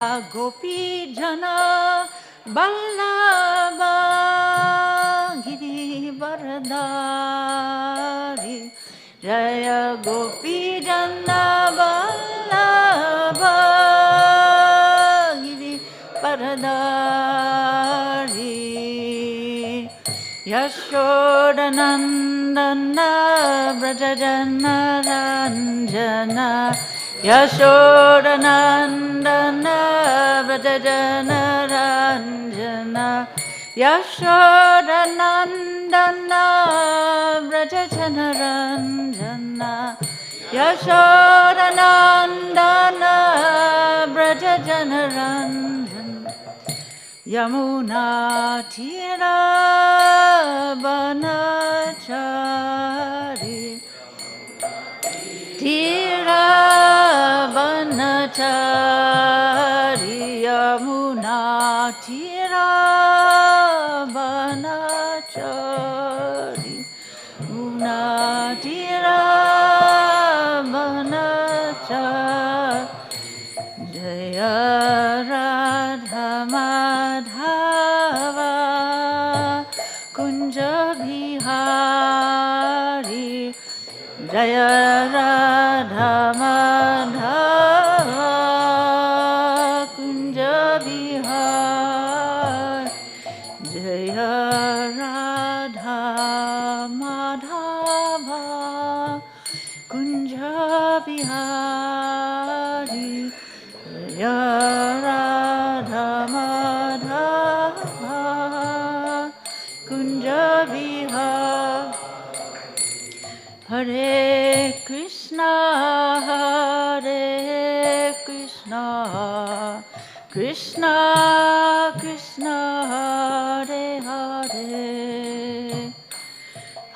Gopi Jana Ballabha Giri Varadari Jaya Gopi Jana Ballabha Giri Varadari Yashodanandana Brajajana Ranjana Yashodanandana Vrajajana Ranjana Yashodanandana Vrajajana Ranjana Yashodanandana Vrajajana Ranjana Yamuna Tira Banachari Tira Banachari Yamuna Tira Banachari Muna Tira Banachari Jaya Radha Madhava Kunja Bihari Jaya Radha Madhava Kunja Bihari Jaya Radha Madhava Kunja Bihari Jaya Radha Madhava Kunja Bihari Hare Krishna, Hare Krishna, Krishna Krishna, Hare Hare,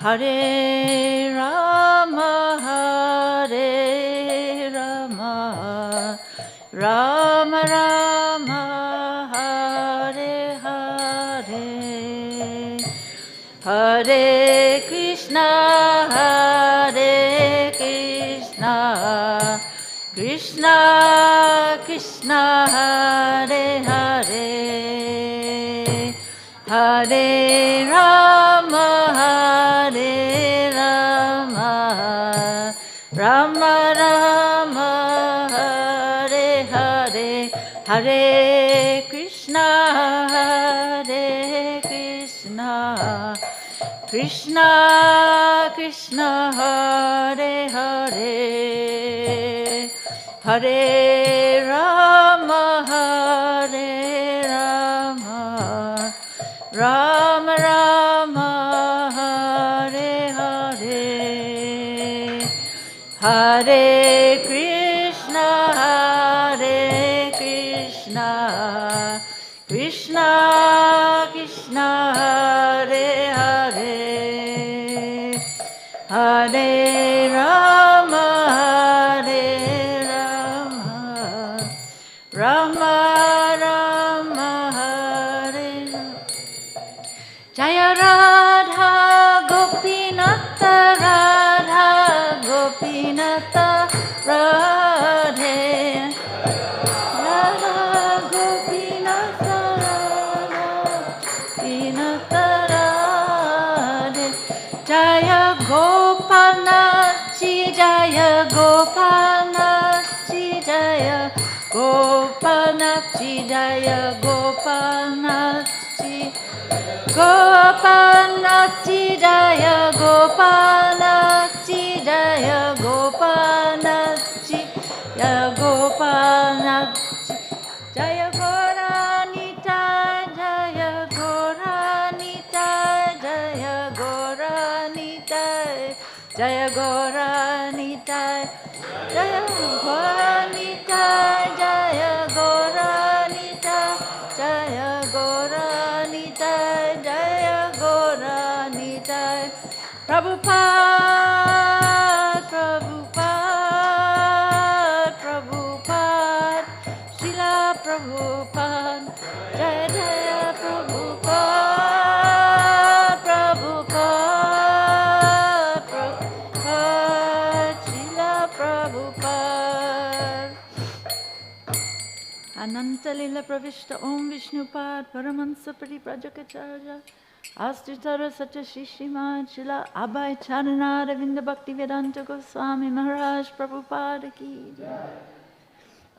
Hare Rama, Hare Rama, Rama Rama, Hare Hare, Hare Krishna, Hare Krishna, Krishna Krishna, Hare Hare, Hare Rama, Hare Rama, Rama Rama, Hare Hare, Hare Krishna, Hare Krishna, Krishna Krishna, Hare Hare, Hare Rama, Hare Rama, Rama Rama, Hare Hare, Hare Krishna, Hare Krishna, Krishna Krishna, Hare Hare, Hare Rama, Hare Rama, Rama Rama, Hare Rama. Jaya Radha Gopinath, Radha Gopinath, Radhe Radha Gopinath, Radha Gopinath, Radhe Jaya Gopinath, Jaya Gopinath, Jaya Gopinath, Jaya Gopinath, Gopinath, Jaya Gopinath, Jaya Gopinath, Jaya Gopinath, Jaya Goranita, Jaya Goranita, Jaya Goranita, Jaya Goranita, Jaya Goranita, Jaya Goranita, Jaya Goranita, Jaya Goranita, Prabhupada, Prabhupada, Prabhupada, Srila Prabhupada, Jaya Jaya Prabhupada, Prabhupada, Prabhupada, Srila Prabhupada. Anantalila Pravishta Om Vishnupad Paramahansa Pariprajakachaja Astritara Satya Srimad Shila Abhay Charanara Vinda Bhakti Vedanta Goswami Maharaj Prabhupada Ki Jai.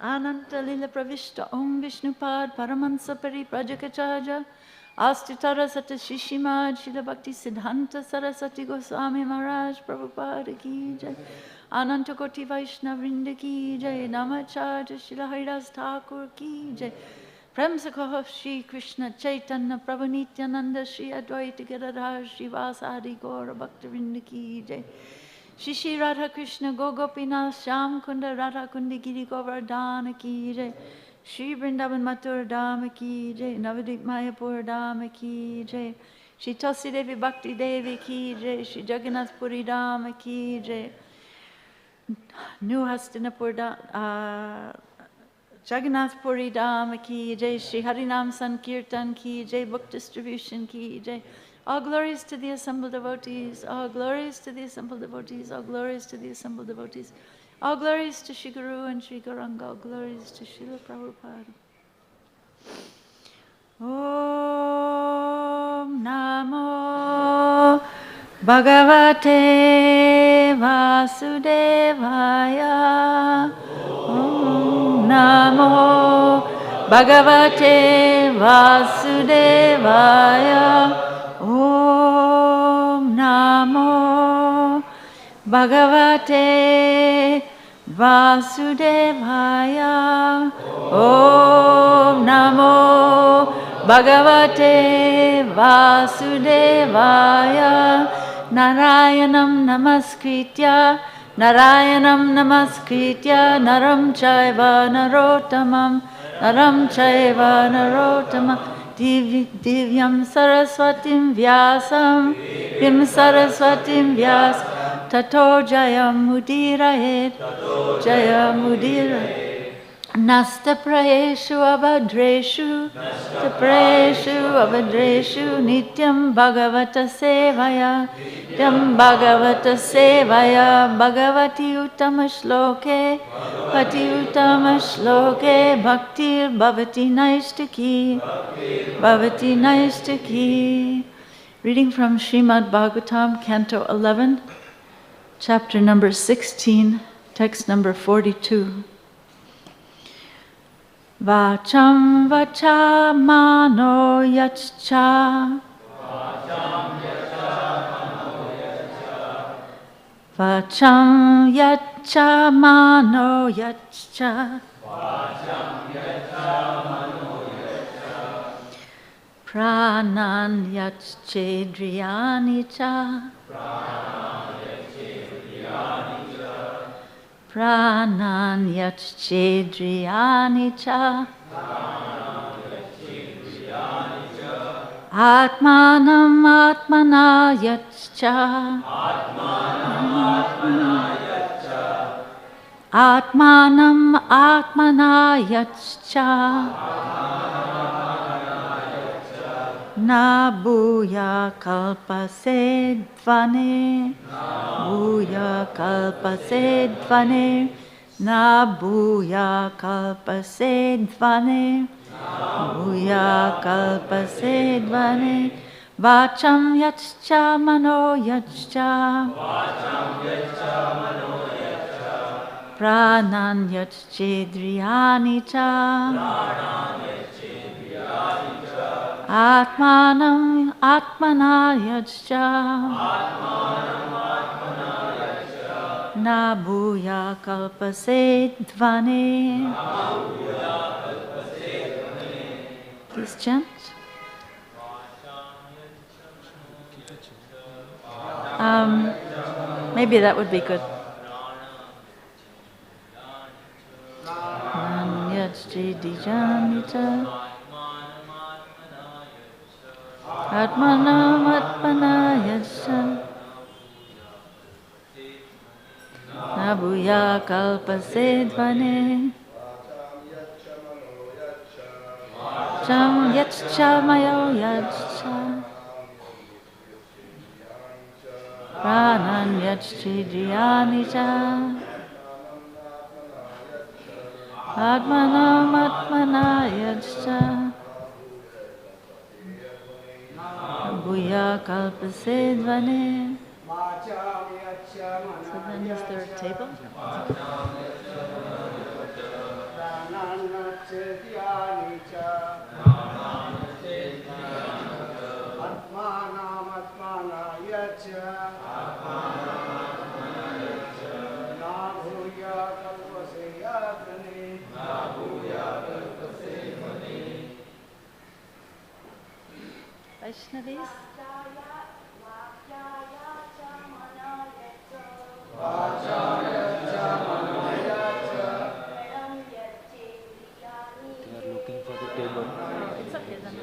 Anantalila Pravishta Om Vishnupad Paramahansa Pariprajakachaja Astritara Satya Srimad Shila Bhakti Siddhanta Saraswati Goswami Maharaj Prabhupada Ki Jai. Ananta Koti Vaishnav Vrinda Ki Jai. Namacharya Shila Haridas Thakur Ki Jai. Prem se kaho Shri Krishna Chaitanya Prabhu Nityananda Shri Advaita Gadadhar Shri Vasadi Gaura Bhakta Vrinda Ki Jai. Shri Shri Radha Krishna Gopinath Shyam Kunda Radha Kundi Giri Govardhana Ki Jai. Shri Vrindavan Mathura Dhama Ki Jai. Navadvip Mayapur Dhama Ki Jai. Shri Tulsi Devi Bhakti Devi Ki Jai. Shri Jagannath Puri Dhama Ki Jai. New Hastinapur Jagannath Puri Dhama Ki Jai. Shri Harinam Sankirtan Ki Jai. Book distribution Ki Jai. All glories to the assembled devotees. All glories to the assembled devotees. All glories to the assembled devotees. All glories to Shri Guru and Shri Gauranga. All glories to Srila Prabhupada. Om Namo Bhagavate Vasudevaya. Om Namo Bhagavate Vasudevaya. Om Namo Bhagavate Vasudevaya. Om Namo Bhagavate Vasudevaya. Narayanam Namaskritya Narayanam Namaskritya Naram Chaiva Narottamam Naram Chaiva Narottamam Divyam Saraswatim Vyasam Vim Saraswatim Vyas Tato Jayam Mudirayet Jayam Mudirayet Nasta Prayeshu Abhadreshu Abhadreshu Nityam Bhagavata Sevaya Nityam Bhagavata Sevaya Bhagavati Uttama Shloke Bhaktir Bhavati Naistaki. Reading from Srimad Bhagavatam, Canto 11, Chapter number 16, Text number 42. Vacham vachamano yachcha Vacham yachamano yachcha Pranan yachchedriyani cha Pranan yachchedriyani cha Atmanam atmana yachcha Atmanam atmana yachcha Na bhuya kalpasedvane Bhuya kalpasedvane Na bhuya kalpasedvane Bhuya kalpasedvane Vacham yachcha mano yachcha Pranan yachchedriyani cha Atmanam atmana yachcha Na bhuya kalpasedvane. Please chant. Maybe that would be good. Nanyachchidijanita Atmanam atmana yachcha Nabhuya kalpasedvane Cham yachcha mayo yachcha Pranan yachchidriyani cha Atmanam Atmana Yajcha Bhuya Kalpase Dvane. So then is there a table? Vaishnavis? They are looking for the table. Oh, it's okay then.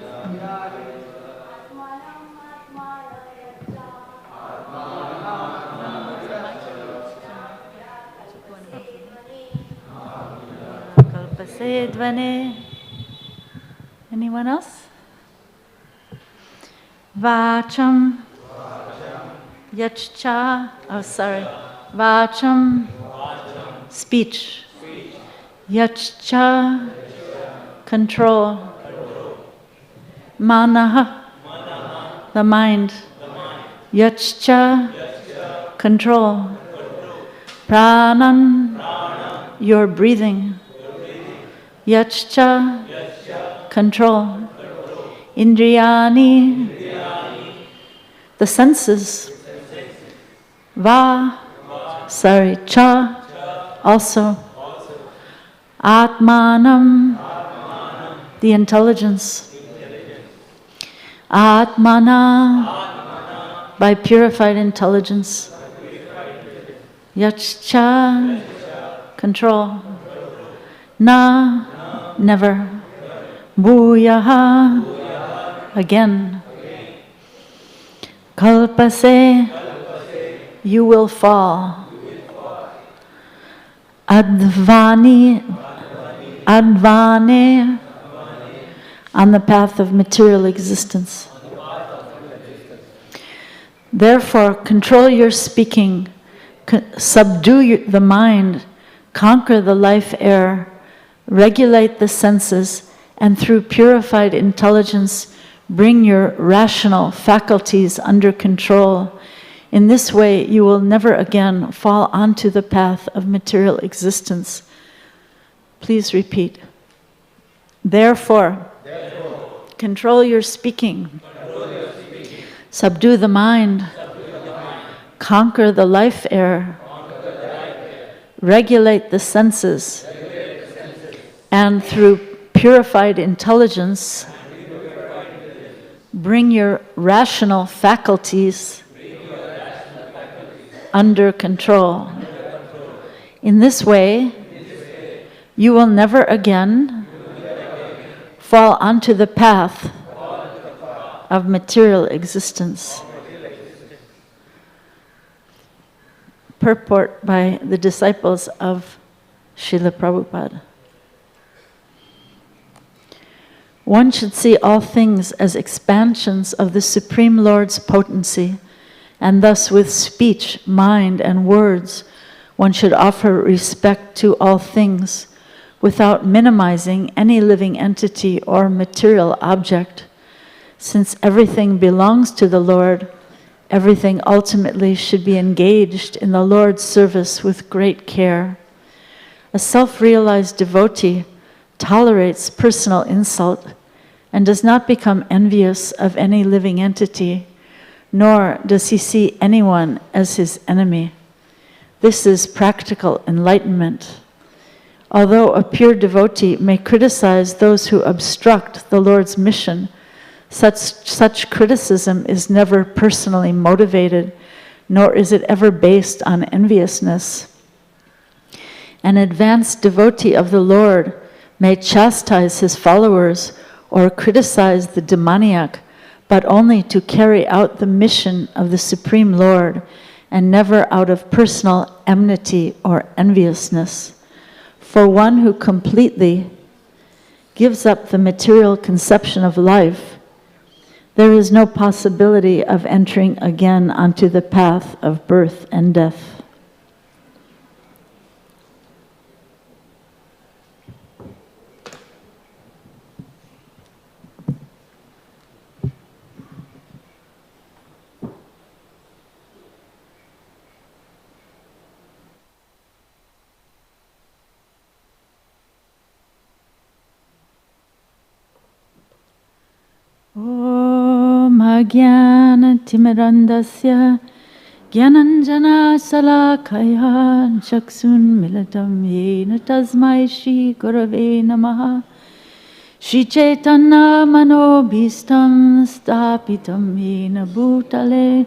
Kalpasedvane. Anyone else? Vacham Yachcha. Oh, sorry. Vacham, speech. Yachcha, control. Manaha, the mind. Yachcha, control. Pranan, your breathing. Yachcha, control. Indriyani, the senses. Cha, also. Atmanam, the intelligence. Atmana, by purified intelligence. Yachcha, control. Na, never. Bhuyaha, again. Kalpase, you will fall. Advane, on the path of material existence. Therefore, control your speaking, subdue the mind, conquer the life air, regulate the senses, and through purified intelligence, bring your rational faculties under control. In this way, you will never again fall onto the path of material existence. Please repeat. Therefore, control your speaking, subdue the mind, conquer the life air, regulate the senses, and through purified intelligence, bring your rational faculties under control. In this way, you will never again fall onto the path of material existence. Purport by the disciples of Srila Prabhupada. One should see all things as expansions of the Supreme Lord's potency, and thus with speech, mind, and words, one should offer respect to all things without minimizing any living entity or material object. Since everything belongs to the Lord, everything ultimately should be engaged in the Lord's service with great care. A self-realized devotee tolerates personal insult and does not become envious of any living entity, nor does he see anyone as his enemy. This is practical enlightenment. Although a pure devotee may criticize those who obstruct the Lord's mission, such criticism is never personally motivated, nor is it ever based on enviousness. An advanced devotee of the Lord may chastise his followers or criticize the demoniac, but only to carry out the mission of the Supreme Lord, and never out of personal enmity or enviousness. For one who completely gives up the material conception of life, there is no possibility of entering again onto the path of birth and death. Ajnana-timirandasya Gyananjana salakaya Chaksun milatam yena tasmai Shri Gurave namaha Shri Chaitanya manobhistam stapitam yena bhutale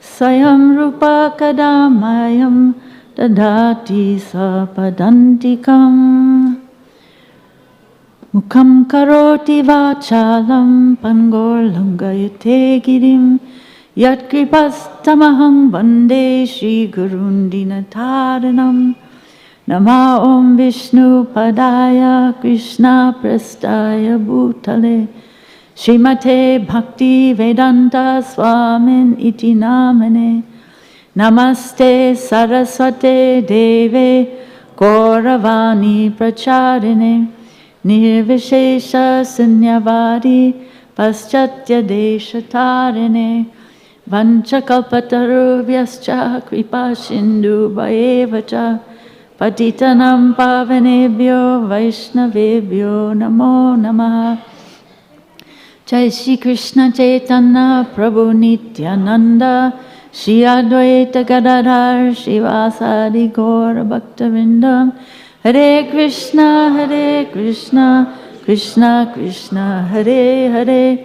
Sayam rupa kadamayam dadati sapadantikam Mukham karoti vachalam pangolangayate girim Yat kripastamaham vande Shri Gurundinataranam Nama Om Vishnu Padaya Krishna Prestaya Bhutale Srimate Bhakti Vedanta Swamin Iti Namane Namaste Saraswate Deve Gauravani Pracharine Nirvishesha Sunyavadi Paschatya Deshatarine Vanchakalpatarubhyascha Kripa Sindhu Bhaevacha Patitanam Pavanebhyo Vaishnavebhyo Namo Namaha Jai Shri Krishna Chaitanya Prabhu Nityananda Shri Advaita Gadadhar Shivasadi Gaura Bhaktivinoda Hare Krishna Krishna Krishna Hare Hare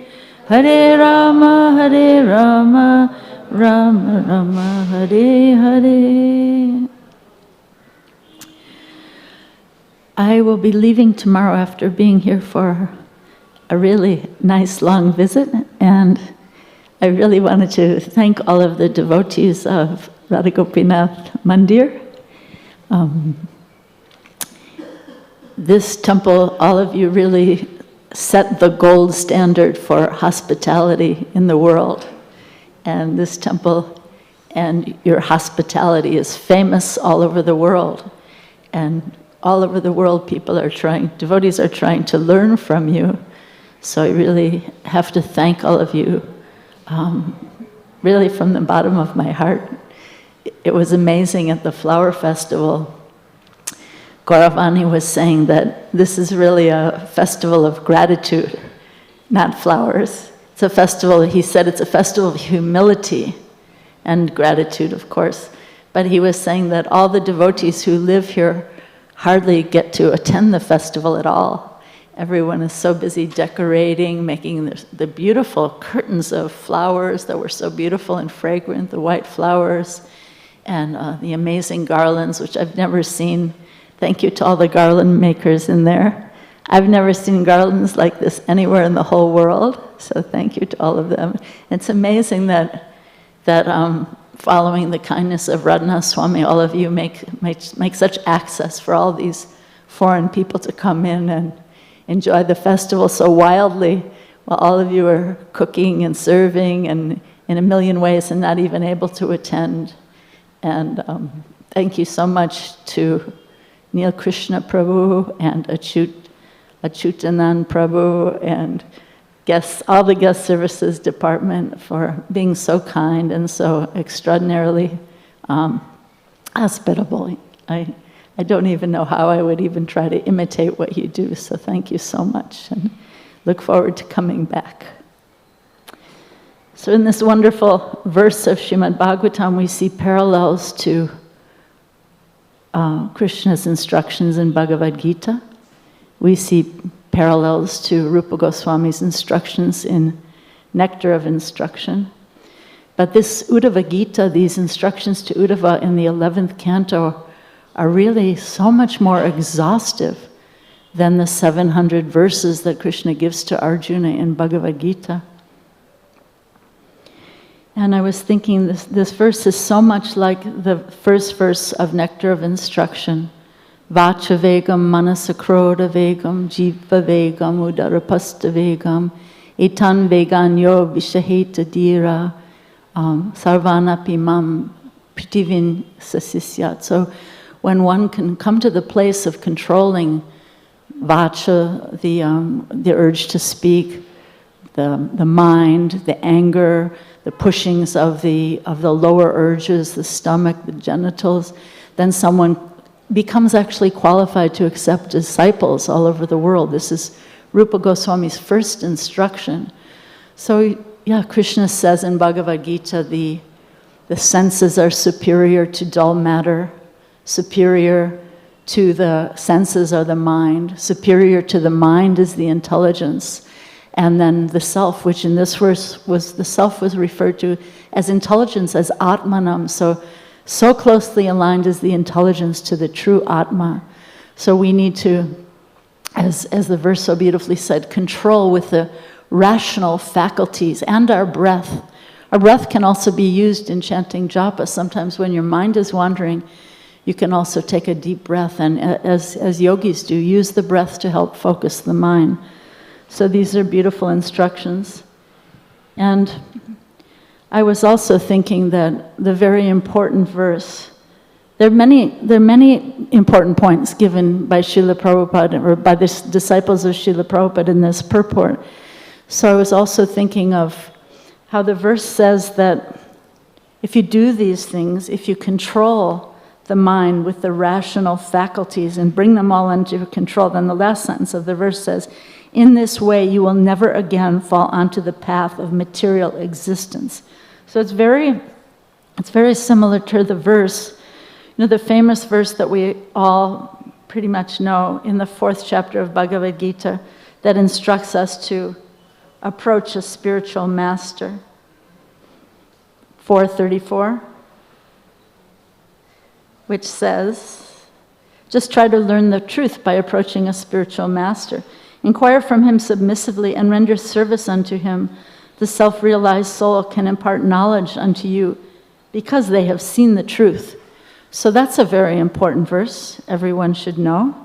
Hare Rama Rama Rama Hare Hare. I will be leaving tomorrow after being here for a really nice long visit, and I really wanted to thank all of the devotees of Radha Gopinath Mandir. This temple, all of you really set the gold standard for hospitality in the world. And this temple and your hospitality is famous all over the world. And all over the world, devotees are trying to learn from you. So I really have to thank all of you, really from the bottom of my heart. It was amazing at the flower festival. Gauravani was saying that this is really a festival of gratitude, not flowers. It's a festival, he said it's a festival of humility and gratitude, of course. But he was saying that all the devotees who live here hardly get to attend the festival at all. Everyone is so busy decorating, making the beautiful curtains of flowers that were so beautiful and fragrant, the white flowers, and the amazing garlands, which I've never seen. Thank you to all the garland makers in there. I've never seen garlands like this anywhere in the whole world, so thank you to all of them. It's amazing that following the kindness of Radha Swami, all of you make such access for all these foreign people to come in and enjoy the festival so wildly, while all of you are cooking and serving and in a million ways and not even able to attend. And thank you so much to Neil Krishna Prabhu and Achyutanand Prabhu and all the guest services department for being so kind and so extraordinarily hospitable. I don't even know how I would even try to imitate what you do, so thank you so much and look forward to coming back. So in this wonderful verse of Srimad Bhagavatam, we see parallels to Krishna's instructions in Bhagavad Gita. We see parallels to Rupa Goswami's instructions in Nectar of Instruction. But this Uddhava Gita, these instructions to Uddhava in the 11th canto, are really so much more exhaustive than the 700 verses that Krishna gives to Arjuna in Bhagavad Gita. And I was thinking this verse is so much like the first verse of Nectar of Instruction. Vacha vegam, manasakroda vegam, jiva vegam, udarapasta vegam, etan veganyo vishaheta dira, sarvanapi mam pritivin sasisyat. So when one can come to the place of controlling vacha, the urge to speak, the mind, the anger, the pushings of the lower urges, the stomach, the genitals, then someone becomes actually qualified to accept disciples all over the world. This is Rupa Goswami's first instruction. So Krishna says in Bhagavad Gita, the senses are superior to dull matter, superior to the senses are the mind, superior to the mind is the intelligence, and then the self, which in this verse the self was referred to as intelligence, as Atmanam, so closely aligned is the intelligence to the true Atma. So we need to, as the verse so beautifully said, control with the rational faculties and our breath. Our breath can also be used in chanting japa. Sometimes when your mind is wandering, you can also take a deep breath, and as yogis do, use the breath to help focus the mind. So these are beautiful instructions. And I was also thinking that the very important verse, there are many important points given by Srila Prabhupada, or by the disciples of Srila Prabhupada in this purport. So I was also thinking of how the verse says that if you do these things, if you control the mind with the rational faculties and bring them all under control, then the last sentence of the verse says, in this way you will never again fall onto the path of material existence. So it's very similar to the verse, the famous verse that we all pretty much know in the 4th chapter of Bhagavad Gita that instructs us to approach a spiritual master. 4:34, which says, just try to learn the truth by approaching a spiritual master. Inquire from him submissively and render service unto him. The self-realized soul can impart knowledge unto you because they have seen the truth. So that's a very important verse everyone should know,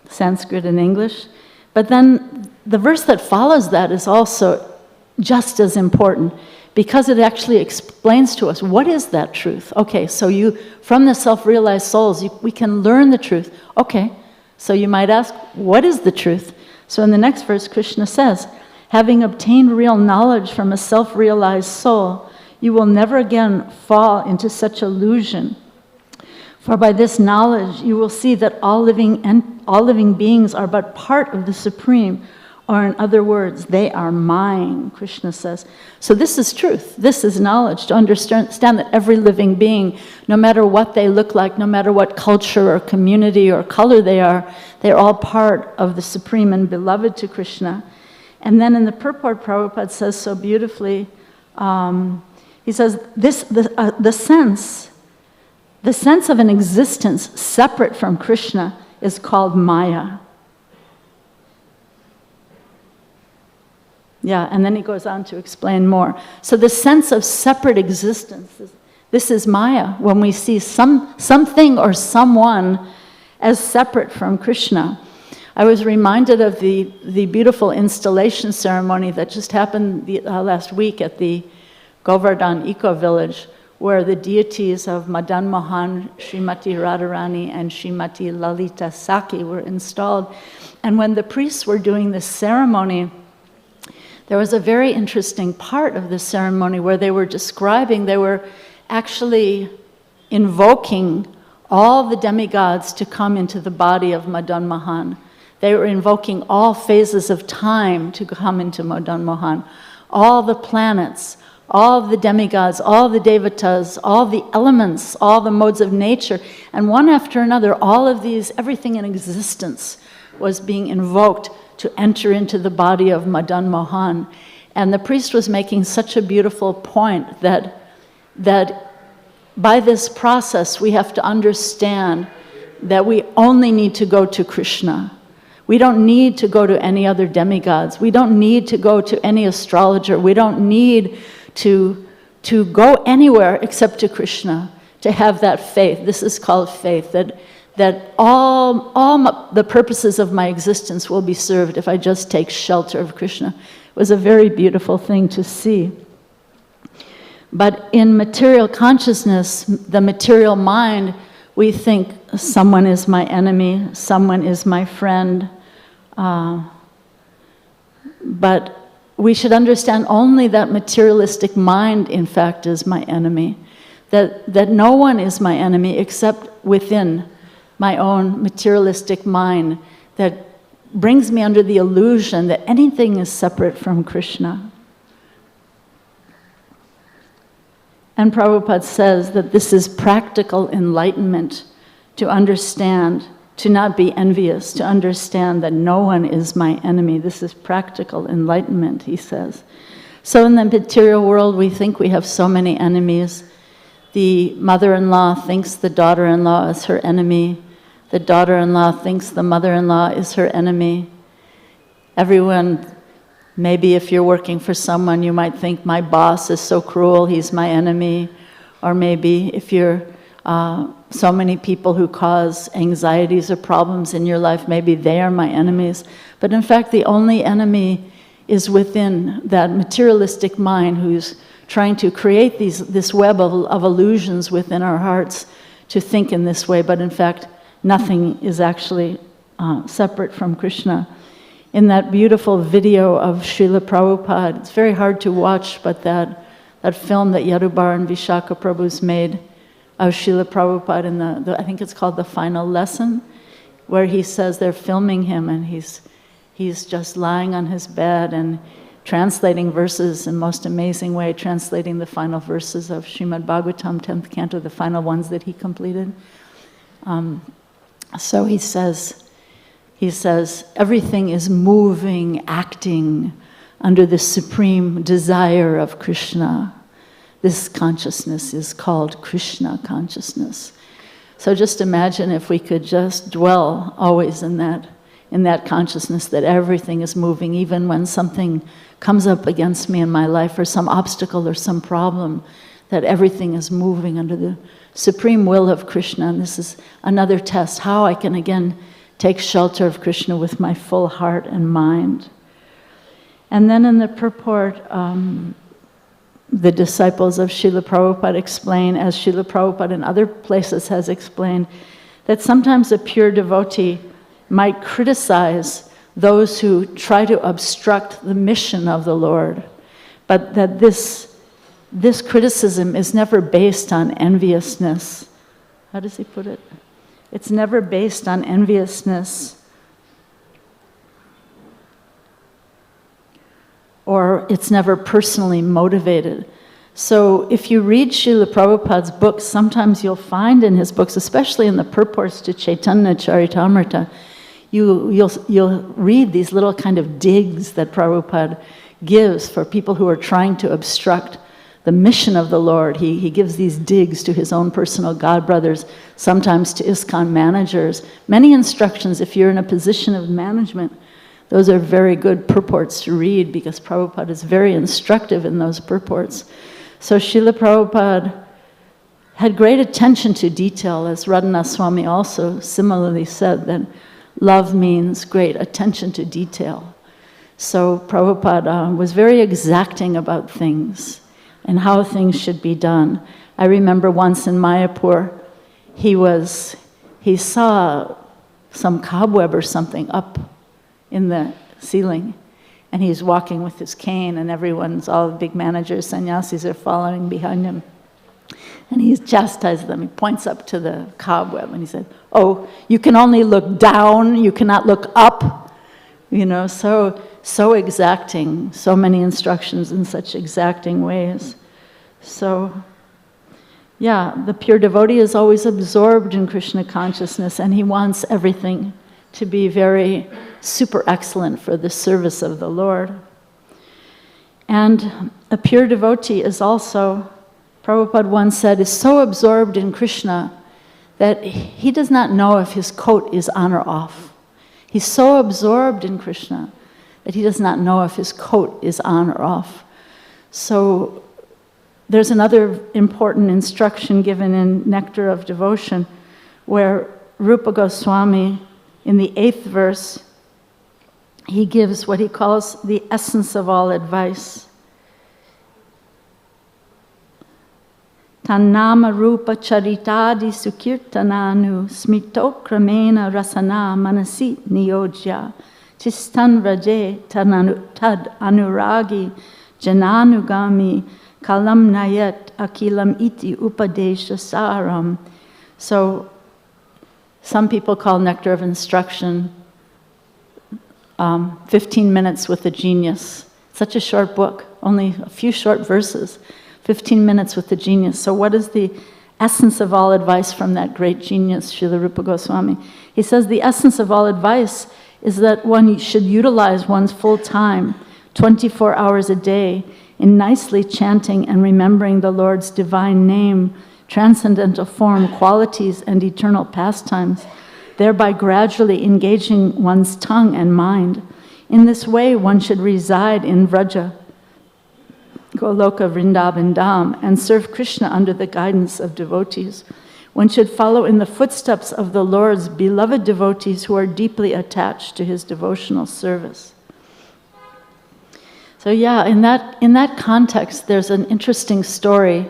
Sanskrit and English. But then the verse that follows that is also just as important because it actually explains to us what is that truth. Okay, so from the self-realized souls, we can learn the truth. Okay, so you might ask, what is the truth? So in the next verse, Krishna says, having obtained real knowledge from a self-realized soul, you will never again fall into such illusion. For by this knowledge, you will see that all living beings are but part of the Supreme, or in other words, they are mine, Krishna says. So this is truth. This is knowledge, to understand that every living being, no matter what they look like, no matter what culture or community or color they're all part of the Supreme and beloved to Krishna. And then in the purport, Prabhupada says so beautifully, he says, the sense of an existence separate from Krishna is called Maya. Yeah, and then he goes on to explain more. So the sense of separate existence, this is Maya, when we see something or someone as separate from Krishna. I was reminded of the beautiful installation ceremony that just happened last week at the Govardhan Eco-Village, where the deities of Madan Mohan, Srimati Radharani, and Srimati Lalita Saki were installed. And when the priests were doing this ceremony, there was a very interesting part of the ceremony where they were actually invoking all the demigods to come into the body of Madan Mohan. They were invoking all phases of time to come into Madan Mohan, all the planets, all the demigods, all the devatas, all the elements, all the modes of nature, and one after another, all of these, everything in existence was being invoked to enter into the body of Madan Mohan. And the priest was making such a beautiful point that by this process we have to understand that we only need to go to Krishna. We don't need to go to any other demigods. We don't need to go to any astrologer. We don't need to go anywhere except to Krishna, to have that faith. This is called faith, that all the purposes of my existence will be served if I just take shelter of Krishna. It was a very beautiful thing to see. But in material consciousness, the material mind, we think someone is my enemy, someone is my friend. But we should understand only that materialistic mind, in fact, is my enemy. That no one is my enemy except within my own materialistic mind that brings me under the illusion that anything is separate from Krishna. And Prabhupada says that this is practical enlightenment, to understand, to not be envious, to understand that no one is my enemy. This is practical enlightenment, he says. So in the material world, we think we have so many enemies. The mother-in-law thinks the daughter-in-law is her enemy. The daughter-in-law thinks the mother-in-law is her enemy. Everyone, maybe if you're working for someone, you might think, my boss is so cruel, he's my enemy. Or maybe if you're so many people who cause anxieties or problems in your life, maybe they are my enemies. But in fact, the only enemy is within that materialistic mind who's trying to create this web of illusions within our hearts to think in this way. But in fact, nothing is actually separate from Krishna. In that beautiful video of Srila Prabhupada, it's very hard to watch, but that film that Yadubar and Vishaka Prabhu's made of Srila Prabhupada in I think it's called The Final Lesson, where he says they're filming him and he's just lying on his bed and translating verses in the most amazing way, translating the final verses of Srimad Bhagavatam, 10th canto, the final ones that he completed. So he says, everything is moving, acting under the supreme desire of Krishna. This consciousness is called Krishna consciousness. So just imagine if we could just dwell always in that consciousness that everything is moving, even when something comes up against me in my life or some obstacle or some problem, that everything is moving under the supreme will of Krishna. And this is another test, how I can again take shelter of Krishna with my full heart and mind. And then in the purport, the disciples of Srila Prabhupada explain, as Srila Prabhupada in other places has explained, that sometimes a pure devotee might criticize those who try to obstruct the mission of the Lord, but that this criticism is never based on enviousness. How does he put it? It's never based on enviousness, or it's never personally motivated. So if you read Srila Prabhupada's books, sometimes you'll find in his books, especially in the purports to Chaitanya Charitamrita, you'll read these little kind of digs that Prabhupada gives for people who are trying to obstruct the mission of the Lord. He gives these digs to his own personal godbrothers, sometimes to ISKCON managers. Many instructions, if you're in a position of management, those are very good purports to read because Prabhupada is very instructive in those purports. So Srila Prabhupada had great attention to detail, as Radhanath Swami also similarly said, that love means great attention to detail. So Prabhupada was very exacting about things and how things should be done. I remember once in Mayapur, he saw some cobweb or something up in the ceiling, and he's walking with his cane, and all the big managers, sannyasis are following behind him. And he's chastised them. He points up to the cobweb and he said, "Oh, you can only look down, you cannot look up." You know, so exacting, so many instructions in such exacting ways. So, yeah, the pure devotee is always absorbed in Krishna consciousness, and he wants everything to be very super excellent for the service of the Lord. And a pure devotee is also, Prabhupada once said, is so absorbed in Krishna that he does not know if his coat is on or off. He's so absorbed in Krishna that he does not know if his coat is on or off. So there's another important instruction given in Nectar of Devotion where Rupa Goswami, in the 8th verse, he gives what he calls the essence of all advice. Tannama rupa charitadi sukirtananu smitokramena rasana manasi niyojya chistan raje tad anuragi jananugami kalam nayat akilam iti upadesha saram. So some people call Nectar of Instruction 15 minutes with a genius. Such a short book, only a few short verses. 15 minutes with the genius. So what is the essence of all advice from that great genius, Srila Rupa Goswami? He says the essence of all advice is that one should utilize one's full time, 24 hours a day, in nicely chanting and remembering the Lord's divine name, transcendental form, qualities, and eternal pastimes, thereby gradually engaging one's tongue and mind. In this way, one should reside in Vraja, Goloka, Vrindavan Dham, and serve Krishna under the guidance of devotees. One should follow in the footsteps of the Lord's beloved devotees who are deeply attached to his devotional service. So yeah, in that context, there's an interesting story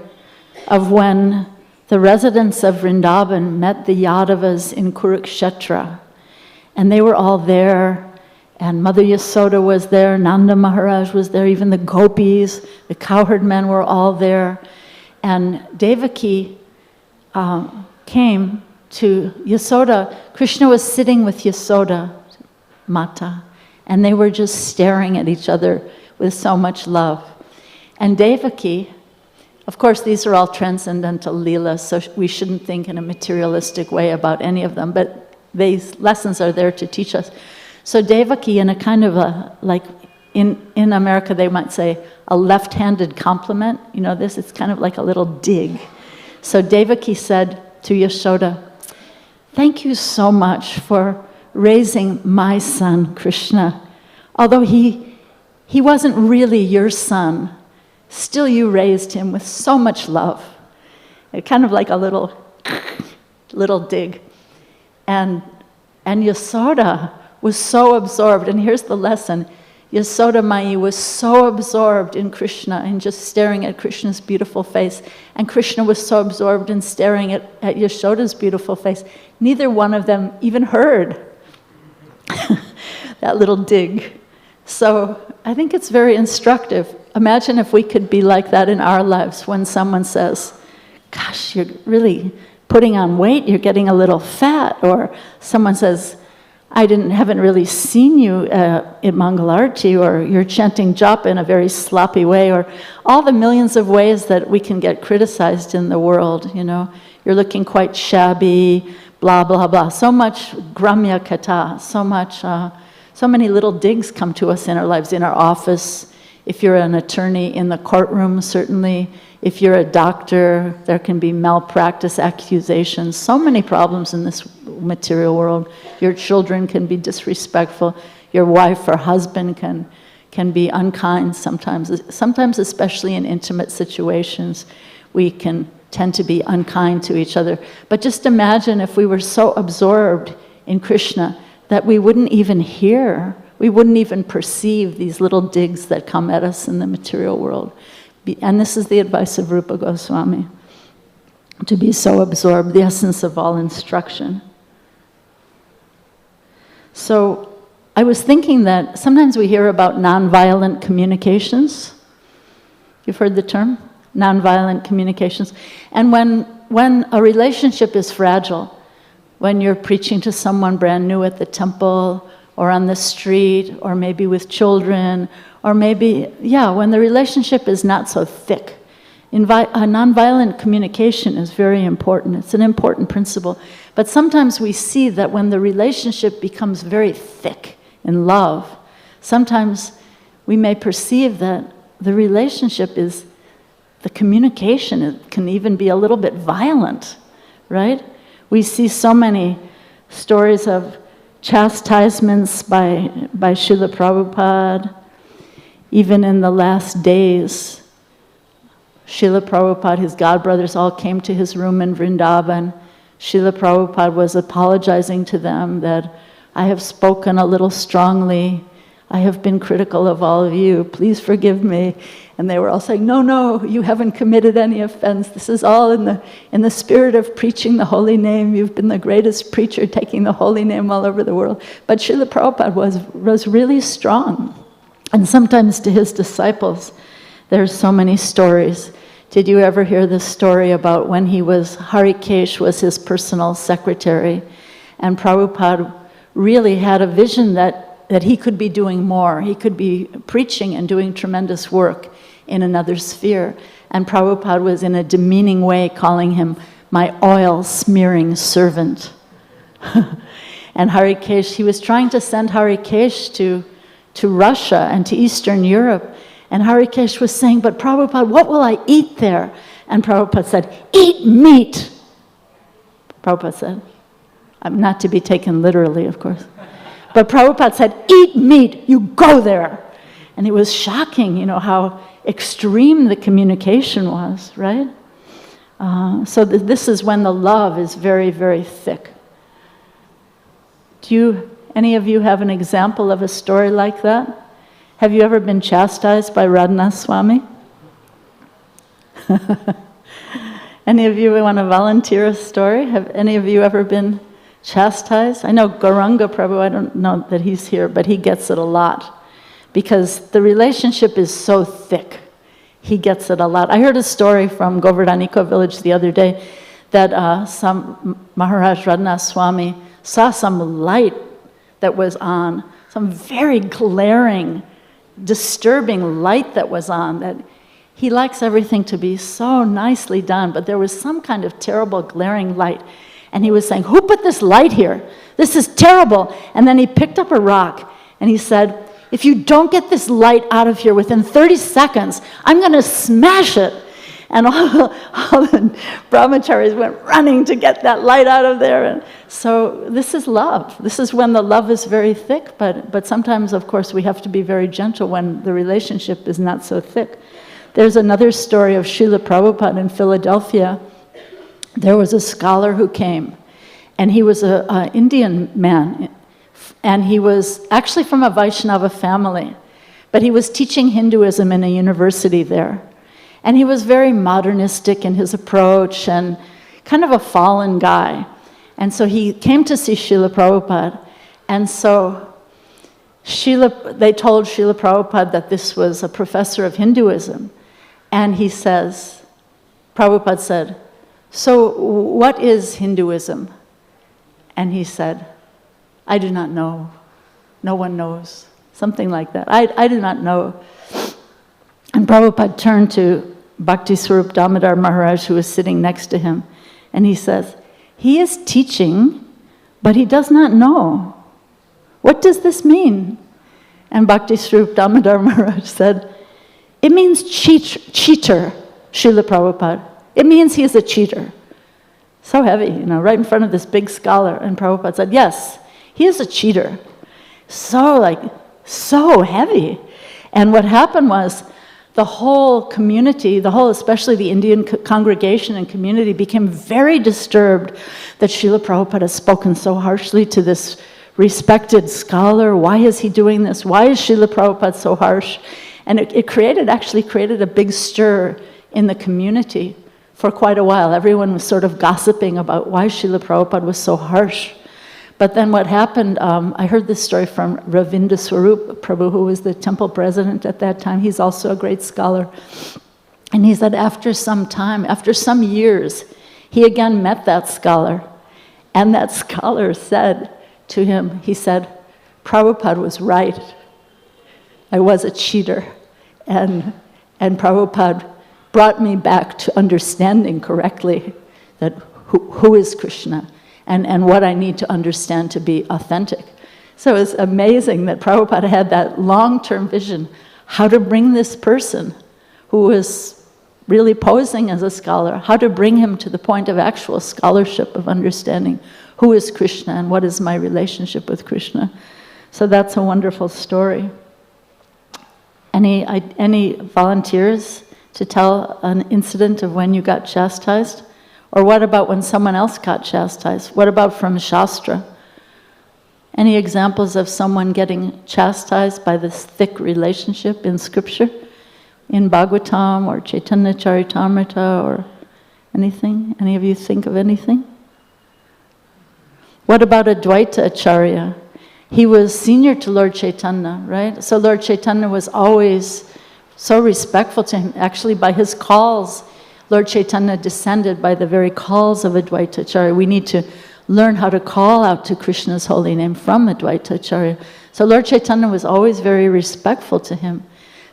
of when the residents of Vrindavan met the Yadavas in Kurukshetra, and they were all there, and Mother Yasoda was there, Nanda Maharaj was there, even the gopis, the cowherd men were all there, and Devaki came to Yasoda. Krishna was sitting with Yasoda Mata, and they were just staring at each other with so much love. And Devaki, of course, these are all transcendental leelas, so we shouldn't think in a materialistic way about any of them, but these lessons are there to teach us. So Devaki, in a kind of a, like in America they might say, a left-handed compliment, you know this, it's kind of like a little dig. So Devaki said to Yashoda, "Thank you so much for raising my son, Krishna. Although he wasn't really your son, still you raised him with so much love." It kind of like a little dig. And Yasoda was so absorbed, and here's the lesson. Yasoda Mai was so absorbed in Krishna and just staring at Krishna's beautiful face, and Krishna was so absorbed in staring at Yashoda's beautiful face. Neither one of them even heard that little dig. So I think it's very instructive. Imagine if we could be like that in our lives when someone says, "Gosh, you're really putting on weight, you're getting a little fat," or someone says, "I haven't really seen you in Mangalarti," or "You're chanting japa in a very sloppy way," or all the millions of ways that we can get criticized in the world, you know. "You're looking quite shabby," blah, blah, blah. So much gramya kata, so many little digs come to us in our lives, in our office. If you're an attorney, in the courtroom, certainly. If you're a doctor, there can be malpractice accusations. So many problems in this material world. Your children can be disrespectful. Your wife or husband can be unkind sometimes, especially in intimate situations. We can tend to be unkind to each other. But just imagine if we were so absorbed in Krishna that we wouldn't even hear, we wouldn't even perceive these little digs that come at us in the material world. And this is the advice of Rupa Goswami, to be so absorbed, the essence of all instruction. So I was thinking that sometimes we hear about nonviolent communications. You've heard the term? Nonviolent communications. And when a relationship is fragile, when you're preaching to someone brand new at the temple, or on the street, or maybe with children, or maybe, when the relationship is not so thick. A nonviolent communication is very important. It's an important principle. But sometimes we see that when the relationship becomes very thick in love, sometimes we may perceive that the relationship is, the communication, it can even be a little bit violent, right? We see so many stories of chastisements by Srila Prabhupada. Even in the last days, Srila Prabhupada, his godbrothers all came to his room in Vrindavan. Srila Prabhupada was apologizing to them that I have spoken a little strongly. I have been critical of all of you. Please forgive me. And they were all saying, no, you haven't committed any offense. This is all in the spirit of preaching the holy name. You've been the greatest preacher, taking the holy name all over the world. But Srila Prabhupada was really strong. And sometimes to his disciples, there's so many stories. Did you ever hear this story about when Harikesh was his personal secretary, and Prabhupada really had a vision that he could be doing more. He could be preaching and doing tremendous work in another sphere. And Prabhupada was in a demeaning way calling him my oil-smearing servant. And Harikesh, he was trying to send Harikesh to Russia and to Eastern Europe. And Harikesh was saying, but Prabhupada, what will I eat there? And Prabhupada said, eat meat. Prabhupada said, not to be taken literally, of course. But Prabhupada said, eat meat, you go there. And it was shocking, how extreme the communication was, right? So this is when the love is very, very thick. Any of you have an example of a story like that? Have you ever been chastised by Radhanath Swami? Any of you want to volunteer a story? Have any of you ever been chastised? I know Gauranga Prabhu, I don't know that he's here, but he gets it a lot. Because the relationship is so thick. He gets it a lot. I heard a story from Govardhaniko village the other day that some Maharaj Radhanath Swami saw some light that was on, some very glaring, disturbing light that was on, that he likes everything to be so nicely done, but there was some kind of terrible glaring light. And he was saying, who put this light here? This is terrible. And then he picked up a rock and he said, if you don't get this light out of here within 30 seconds, I'm going to smash it. And all the brahmacharis went running to get that light out of there. And so this is love. This is when the love is very thick, but sometimes, of course, we have to be very gentle when the relationship is not so thick. There's another story of Srila Prabhupada in Philadelphia. There was a scholar who came, and he was an Indian man, and he was actually from a Vaishnava family, but he was teaching Hinduism in a university there. And he was very modernistic in his approach and kind of a fallen guy. And so he came to see Srila Prabhupada. And so they told Srila Prabhupada that this was a professor of Hinduism. And he says, Prabhupada said, so what is Hinduism? And he said, I do not know. No one knows. Something like that. I do not know. And Prabhupada turned to Bhakti Swarup Damodar Maharaj, who was sitting next to him, and he says, he is teaching, but he does not know. What does this mean? And Bhakti Swarup Damodar Maharaj said, it means cheater, Srila Prabhupada. It means he is a cheater. So heavy, right in front of this big scholar. And Prabhupada said, yes, he is a cheater. So heavy. And what happened was, the whole community, especially the Indian congregation and community, became very disturbed that Srila Prabhupada has spoken so harshly to this respected scholar. Why is he doing this? Why is Srila Prabhupada so harsh? And it actually created a big stir in the community for quite a while. Everyone was sort of gossiping about why Srila Prabhupada was so harsh. But then what happened, I heard this story from Ravinda Swarup Prabhu, who was the temple president at that time. He's also a great scholar. And he said after some time, after some years, he again met that scholar. And that scholar said to him, he said, Prabhupada was right. I was a cheater. And Prabhupada brought me back to understanding correctly that who is Krishna. And what I need to understand to be authentic. So it's amazing that Prabhupada had that long-term vision, how to bring this person who was really posing as a scholar, how to bring him to the point of actual scholarship, of understanding who is Krishna and what is my relationship with Krishna. So that's a wonderful story. Any volunteers to tell an incident of when you got chastised? Or what about when someone else got chastised? What about from Shastra? Any examples of someone getting chastised by this thick relationship in scripture? In Bhagavatam or Chaitanya Charitamrita or anything? Any of you think of anything? What about Advaita Acharya? He was senior to Lord Chaitanya, right? So Lord Chaitanya was always so respectful to him. Actually, by his calls, Lord Chaitanya descended by the very calls of Advaita Acharya. We need to learn how to call out to Krishna's holy name from Advaita Acharya. So Lord Chaitanya was always very respectful to him.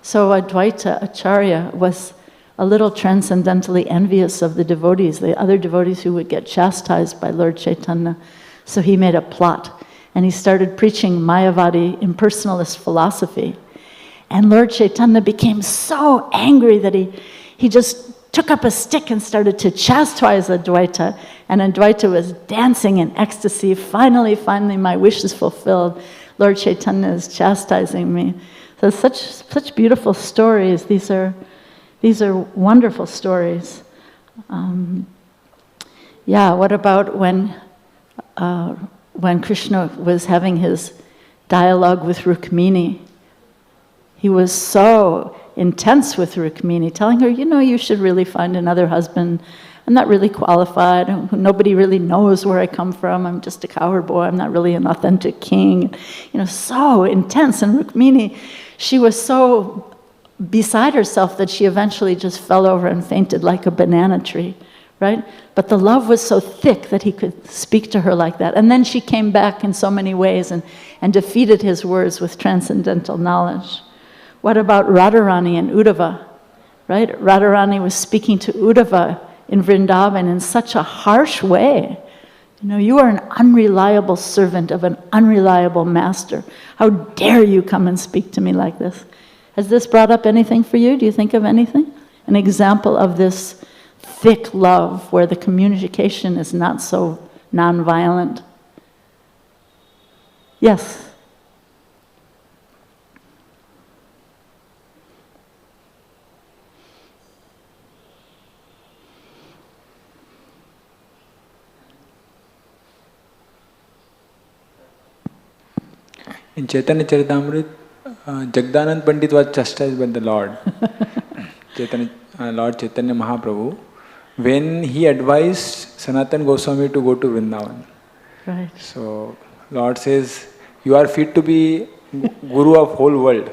So Advaita Acharya was a little transcendentally envious of the devotees, the other devotees who would get chastised by Lord Chaitanya. So he made a plot, and he started preaching Mayavadi impersonalist philosophy. And Lord Chaitanya became so angry that he just took up a stick and started to chastise Advaita. And Advaita was dancing in ecstasy. Finally, my wish is fulfilled. Lord Chaitanya is chastising me. So such beautiful stories. These are wonderful stories. What about when Krishna was having his dialogue with Rukmini? He was so intense with Rukmini, telling her, you should really find another husband. I'm not really qualified. Nobody really knows where I come from. I'm just a cowherd boy. I'm not really an authentic king. So intense. And Rukmini, she was so beside herself that she eventually just fell over and fainted like a banana tree, right? But the love was so thick that he could speak to her like that. And then she came back in so many ways and defeated his words with transcendental knowledge. What about Radharani and Uddhava, right? Radharani was speaking to Uddhava in Vrindavan in such a harsh way. You are an unreliable servant of an unreliable master. How dare you come and speak to me like this? Has this brought up anything for you? Do you think of anything? An example of this thick love where the communication is not so non-violent? Yes? In Chaitanya Charitamrita, Jagdanand Pandit was chastised by the Lord. Lord Chaitanya Mahaprabhu, when he advised Sanatana Goswami to go to Vrindavan. Right. So Lord says, you are fit to be Guru of whole world,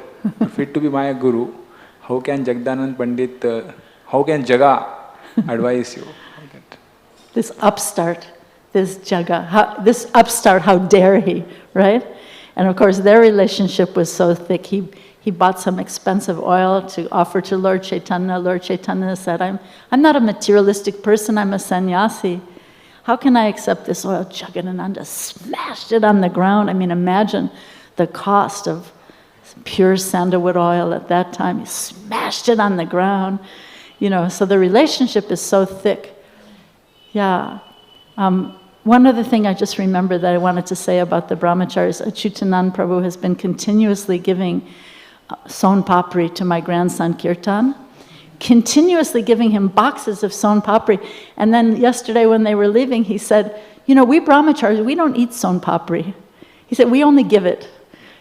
fit to be my Guru. How can Jagdanand Pandit, how can Jaga advise you? This upstart, this Jaga, how dare he, right? And of course, their relationship was so thick. He bought some expensive oil to offer to Lord Chaitanya. Lord Chaitanya said, I'm not a materialistic person, I'm a sannyasi. How can I accept this oil? Jagadananda smashed it on the ground. Imagine the cost of pure sandalwood oil at that time. He smashed it on the ground. So the relationship is so thick. Yeah. One other thing I just remember that I wanted to say about the brahmacharis, Achyutanand Prabhu has been continuously giving son papri to my grandson Kirtan, continuously giving him boxes of son papri. And then yesterday when they were leaving, he said, we brahmacharis, we don't eat son papri. He said, we only give it.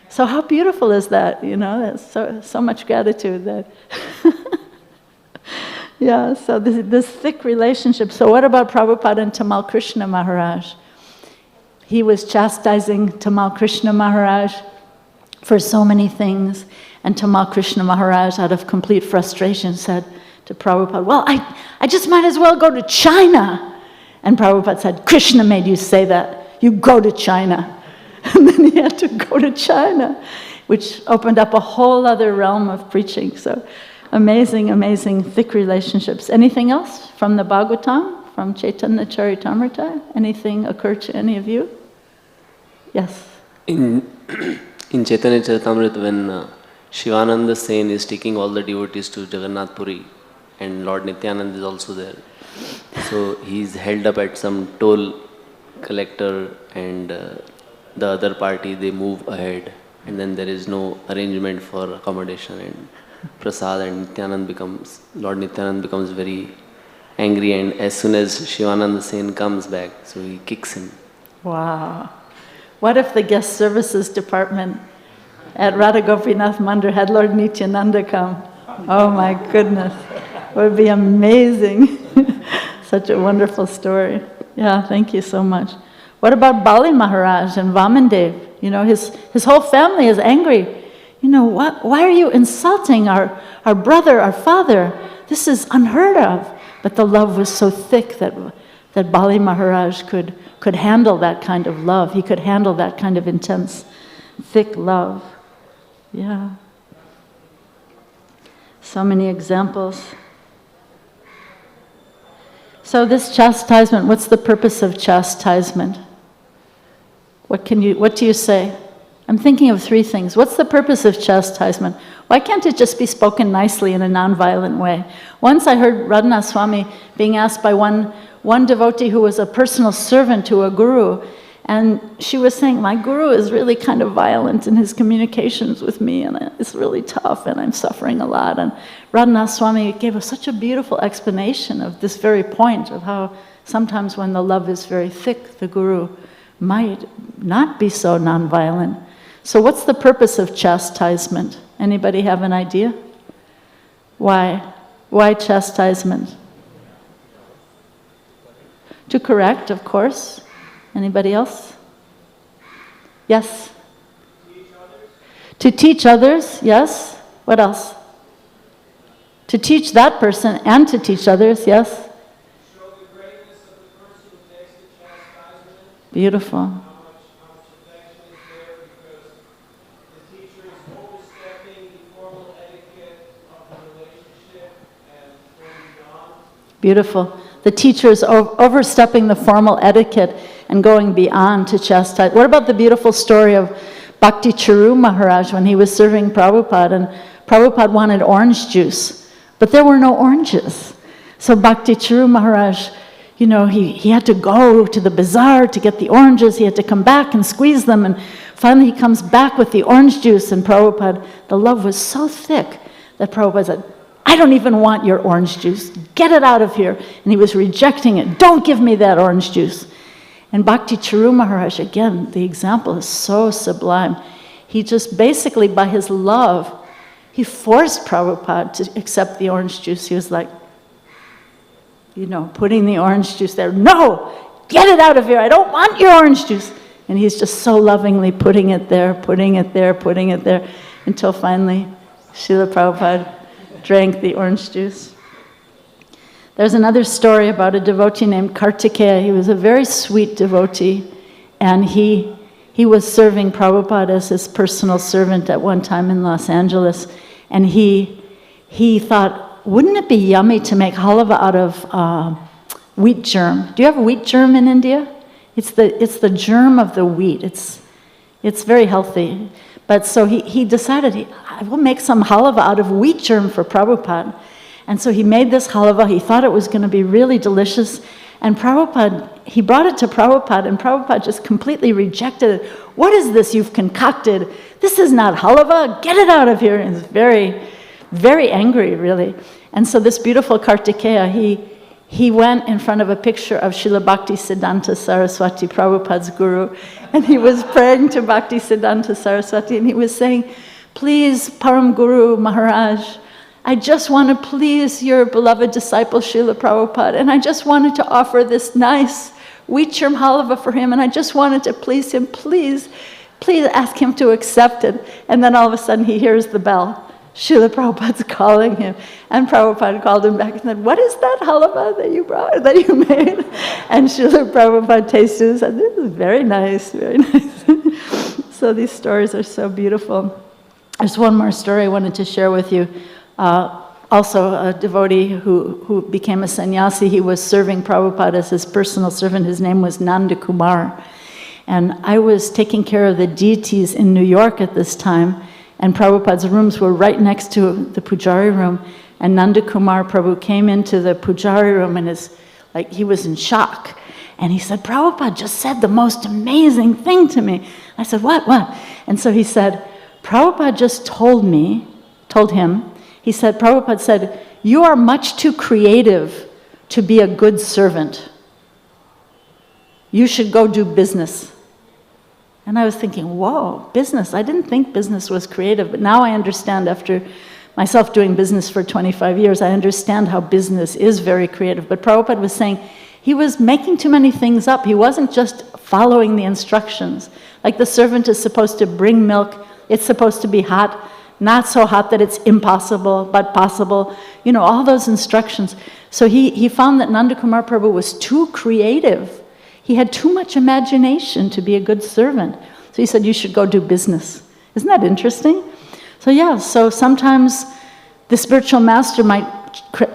So how beautiful is that? That's so much gratitude that... Yeah, so this thick relationship. So what about Prabhupada and Tamal Krishna Maharaj? He was chastising Tamal Krishna Maharaj for so many things. And Tamal Krishna Maharaj, out of complete frustration, said to Prabhupada, well, I just might as well go to China. And Prabhupada said, Krishna made you say that. You go to China. And then he had to go to China, which opened up a whole other realm of preaching. So amazing, amazing, thick relationships. Anything else from the Bhagavatam, from Chaitanya Charitamrita? Anything occur to any of you? Yes. In Chaitanya Charitamrita, when Shivananda Sen is taking all the devotees to Jagannath Puri, and Lord Nityananda is also there. So he's held up at some toll collector, and the other party, they move ahead, and then there is no arrangement for accommodation and prasad, and Lord Nityananda becomes very angry, and as soon as Shivananda Sen comes back, so he kicks him. Wow. What if the guest services department at Radha Gopinath Mandir had Lord Nityananda come? Oh my goodness. It would be amazing. Such a wonderful story. Yeah, thank you so much. What about Bali Maharaj and Vamandev? His whole family is angry. Why are you insulting our brother, our father? This is unheard of. But the love was so thick that Bali Maharaj could handle that kind of love. He could handle that kind of intense, thick love. Yeah. So many examples. So this chastisement, what's the purpose of chastisement? What do you say? I'm thinking of three things. What's the purpose of chastisement? Why can't it just be spoken nicely in a non-violent way? Once I heard Radha Swami being asked by one devotee who was a personal servant to a guru, and she was saying, my guru is really kind of violent in his communications with me, and it's really tough, and I'm suffering a lot. And Radha Swami gave us such a beautiful explanation of this very point, of how sometimes when the love is very thick, the guru might not be so non-violent. So what's the purpose of chastisement? Anybody have an idea? Why? Why chastisement? To correct, of course. Anybody else? Yes? To teach others, yes. What else? To teach that person and to teach others, yes. Show the greatness of the person who takes the chastisement. Beautiful. How much affection is there, because the teacher is overstepping the formal etiquette of the relationship and going beyond. Beautiful. The teacher is overstepping the formal etiquette and going beyond to chastise. What about the beautiful story of Bhakti Charu Maharaj when he was serving Prabhupada, and Prabhupada wanted orange juice, but there were no oranges. So Bhakti Charu Maharaj, he had to go to the bazaar to get the oranges. He had to come back and squeeze them, and finally he comes back with the orange juice, and Prabhupada, the love was so thick that Prabhupada said, I don't even want your orange juice. Get it out of here. And he was rejecting it. Don't give me that orange juice. And Bhakti Charu Maharaj, again, the example is so sublime. He just basically, by his love, he forced Prabhupada to accept the orange juice. He was like, putting the orange juice there. No, get it out of here. I don't want your orange juice. And he's just so lovingly putting it there, until finally Srila Prabhupada drank the orange juice. There's another story about a devotee named Kartikeya. He was a very sweet devotee, and he was serving Prabhupada as his personal servant at one time in Los Angeles, and he thought, wouldn't it be yummy to make halava out of wheat germ? Do you have wheat germ in India? It's the germ of the wheat. It's very healthy. But so he decided, I will make some halava out of wheat germ for Prabhupada. And so he made this halava. He thought it was going to be really delicious. And he brought it to Prabhupada, and Prabhupada just completely rejected it. What is this you've concocted? This is not halava. Get it out of here. And he was very, very angry, really. And so this beautiful Kartikeya, he went in front of a picture of Srila Bhakti Siddhanta Saraswati, Prabhupada's guru, and he was praying to Bhakti Siddhanta Saraswati, and he was saying, please, Param Guru Maharaj, I just want to please your beloved disciple Srila Prabhupada, and I just wanted to offer this nice wheat germ halava for him, and I just wanted to please him. Please ask him to accept it. And then all of a sudden he hears the bell. Srila Prabhupada's calling him, and Prabhupada called him back and said, what is that halava that you made? And Srila Prabhupada tasted it and said, this is very nice, very nice. So these stories are so beautiful. There's one more story I wanted to share with you. Also a devotee who became a sannyasi. He was serving Prabhupada as his personal servant. His name was Nanda Kumar. And I was taking care of the deities in New York at this time, and Prabhupada's rooms were right next to the Pujari room. And Nanda Kumar Prabhu came into the Pujari room and he was in shock. And he said, Prabhupada just said the most amazing thing to me. I said, what? And so he said, Prabhupada just told him, he said, Prabhupada said, you are much too creative to be a good servant. You should go do business. And I was thinking, whoa, business. I didn't think business was creative, but now I understand, after myself doing business for 25 years, I understand how business is very creative. But Prabhupada was saying he was making too many things up. He wasn't just following the instructions. Like the servant is supposed to bring milk, it's supposed to be hot, not so hot that it's impossible, but possible. All those instructions. So he found that Nanda Kumar Prabhu was too creative. He had too much imagination to be a good servant. So he said, you should go do business. Isn't that interesting? So sometimes the spiritual master might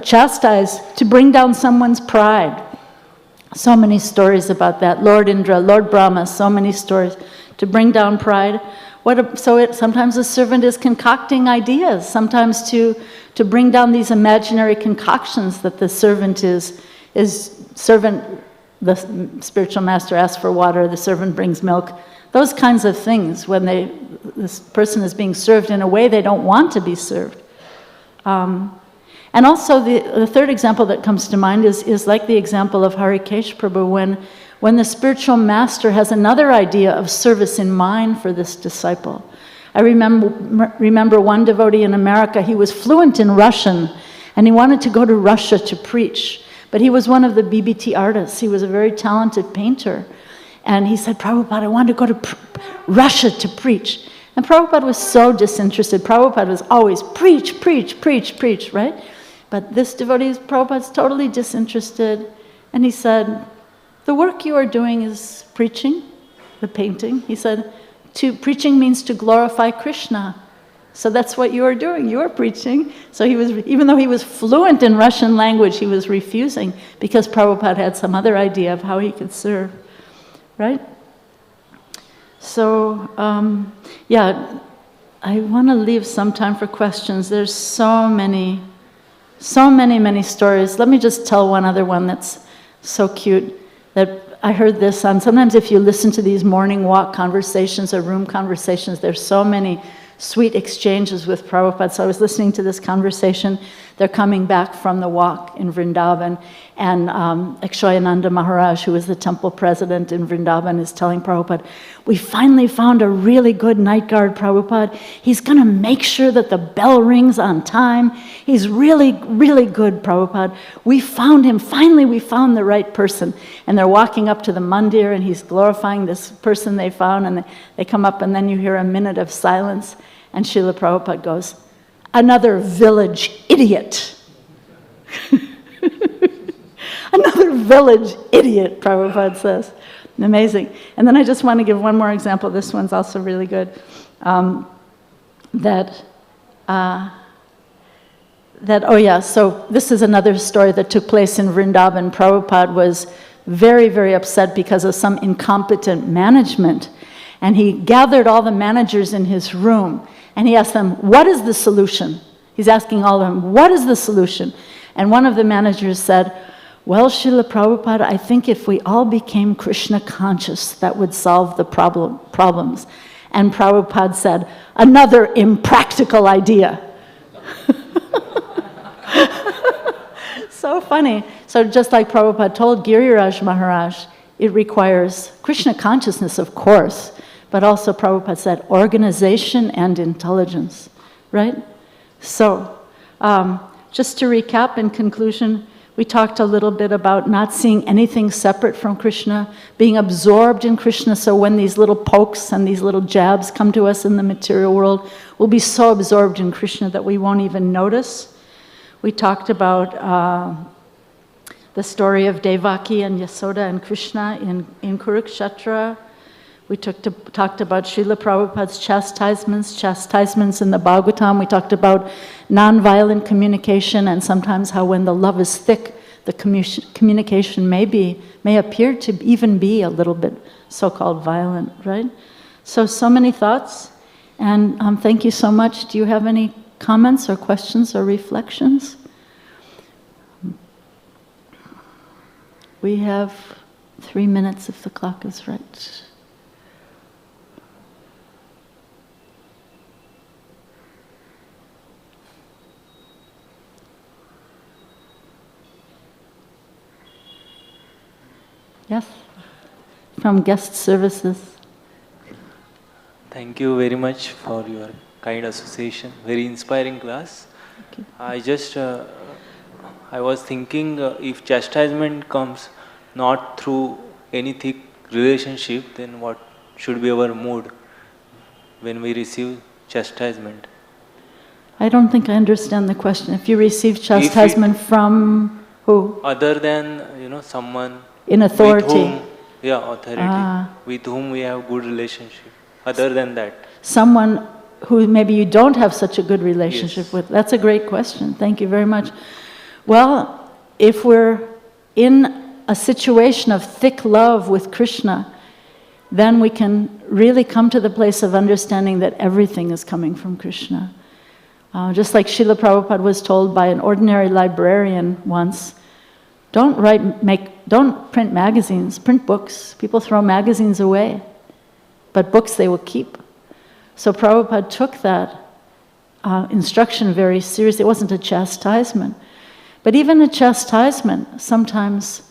chastise to bring down someone's pride. So many stories about that. Lord Indra, Lord Brahma, so many stories to bring down pride. Sometimes the servant is concocting ideas, sometimes to bring down these imaginary concoctions that the servant the spiritual master asks for water, the servant brings milk. Those kinds of things when this person is being served in a way they don't want to be served. And also the third example that comes to mind is like the example of Harikesh Prabhu when the spiritual master has another idea of service in mind for this disciple. I remember one devotee in America, he was fluent in Russian and he wanted to go to Russia to preach, but he was one of the BBT artists. He was a very talented painter. And he said, Prabhupada, I want to go to Russia to preach. And Prabhupada was so disinterested. Prabhupada was always preach, preach, preach, preach, right? But this devotee, Prabhupada's totally disinterested. And he said, the work you are doing is preaching, the painting. He said, preaching means to glorify Krishna. So that's what you are doing, you are preaching. So he was, even though he was fluent in Russian language, he was refusing because Prabhupada had some other idea of how he could serve, right? So, yeah, I want to leave some time for questions. There's so many stories. Let me just tell one other one that's so cute that I heard this on. Sometimes if you listen to these morning walk conversations or room conversations, there's so many sweet exchanges with Prabhupada. So I was listening to this conversation. They're coming back from the walk in Vrindavan, and Akshayananda Maharaj, who is the temple president in Vrindavan, is telling Prabhupada, we finally found a really good night guard, Prabhupada. He's going to make sure that the bell rings on time. He's really, really good, Prabhupada. We found him. Finally, we found the right person. And they're walking up to the mandir, and he's glorifying this person they found, and they come up, and then you hear a minute of silence, and Srila Prabhupada goes, another village idiot. Another village idiot, Prabhupada says. Amazing. And then I just want to give one more example. This one's also really good. So this is another story that took place in Vrindavan. Prabhupada was very, very upset because of some incompetent management. And he gathered all the managers in his room, and he asked them, what is the solution? He's asking all of them, what is the solution? And one of the managers said, well, Srila Prabhupada, I think if we all became Krishna conscious, that would solve the problems. And Prabhupada said, another impractical idea. So funny. So just like Prabhupada told Giriraj Maharaj, it requires Krishna consciousness, of course, but also Prabhupada said organization and intelligence, right? So just to recap in conclusion, we talked a little bit about not seeing anything separate from Krishna, being absorbed in Krishna, so when these little pokes and these little jabs come to us in the material world, we'll be so absorbed in Krishna that we won't even notice. We talked about the story of Devaki and Yasoda and Krishna in Kurukshetra. We talked about Srila Prabhupada's chastisements in the Bhagavatam. We talked about nonviolent communication and sometimes how when the love is thick, the communication may appear to even be a little bit so-called violent, right? So many thoughts, and thank you so much. Do you have any comments or questions or reflections? We have 3 minutes if the clock is right. Yes, from guest services. Thank you very much for your kind association. Very inspiring class. I was thinking if chastisement comes not through any thick relationship, then what should be our mood when we receive chastisement? I don't think I understand the question. If you receive chastisement from who? Other than, someone in authority. Authority. With whom we have good relationship. Other than that. Someone who maybe you don't have such a good relationship with? That's a great question. Thank you very much. Well, if we're in a situation of thick love with Krishna, then we can really come to the place of understanding that everything is coming from Krishna. Just like Srila Prabhupada was told by an ordinary librarian once, don't print magazines, print books. People throw magazines away, but books they will keep. So Prabhupada took that instruction very seriously. It wasn't a chastisement. But even a chastisement, sometimes,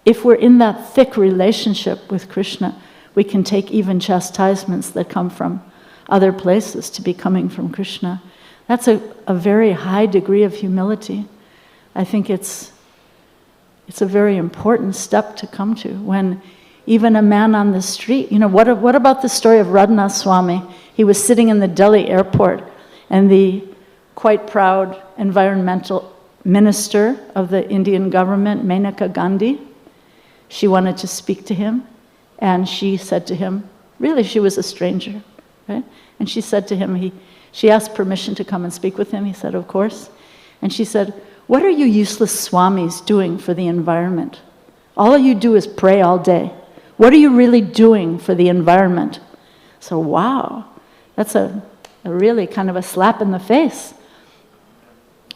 if we're in that thick relationship with Krishna, we can take even chastisements that come from other places to be coming from Krishna. That's a very high degree of humility. I think it's a very important step to come to. When even a man on the street, what about the story of Radha Swami? He was sitting in the Delhi airport, and the quite proud environmental minister of the Indian government, Maneka Gandhi, she wanted to speak to him, and she said to him, really, she was a stranger, right? And she said to him, she asked permission to come and speak with him. He said, of course. And she said, what are you useless swamis doing for the environment? All you do is pray all day. What are you really doing for the environment? So, wow, that's a really kind of a slap in the face.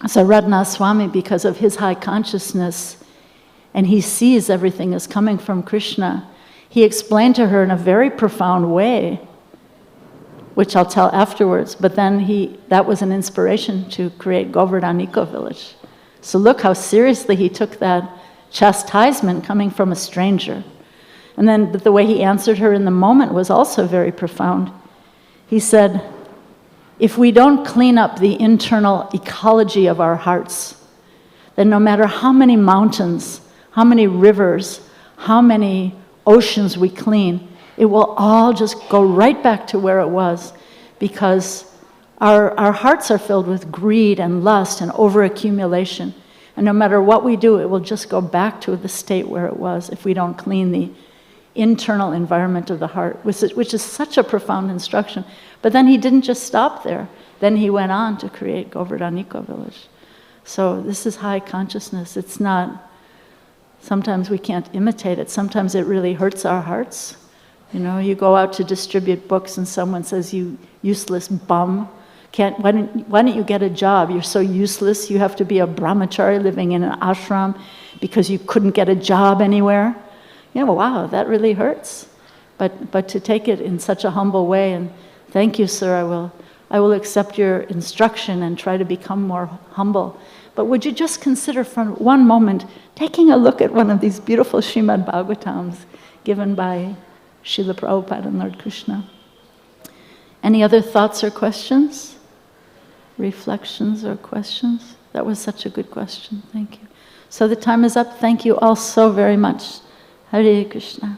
So Radha Swami, because of his high consciousness, and he sees everything is coming from Krishna, he explained to her in a very profound way, which I'll tell afterwards, but then that was an inspiration to create Govardhan Eco Village. So look how seriously he took that chastisement coming from a stranger. And then the way he answered her in the moment was also very profound. He said, if we don't clean up the internal ecology of our hearts, then no matter how many mountains, how many rivers, how many oceans we clean, it will all just go right back to where it was, because our hearts are filled with greed and lust and overaccumulation. And no matter what we do, it will just go back to the state where it was if we don't clean the internal environment of the heart, which is such a profound instruction. But then he didn't just stop there. Then he went on to create Govardhan Eco Village. So this is high consciousness. It's not, sometimes we can't imitate it. Sometimes it really hurts our hearts. You go out to distribute books and someone says, you useless bum, why don't you get a job? You're so useless. You have to be a brahmachari living in an ashram because you couldn't get a job anywhere. Wow, that really hurts. But to take it in such a humble way, and thank you, sir, I will accept your instruction and try to become more humble. But would you just consider for one moment taking a look at one of these beautiful Srimad Bhagavatams given by Srila Prabhupada and Lord Krishna? Any other thoughts or questions? Reflections or questions? That was such a good question. Thank you. So the time is up. Thank you all so very much. Hare Krishna.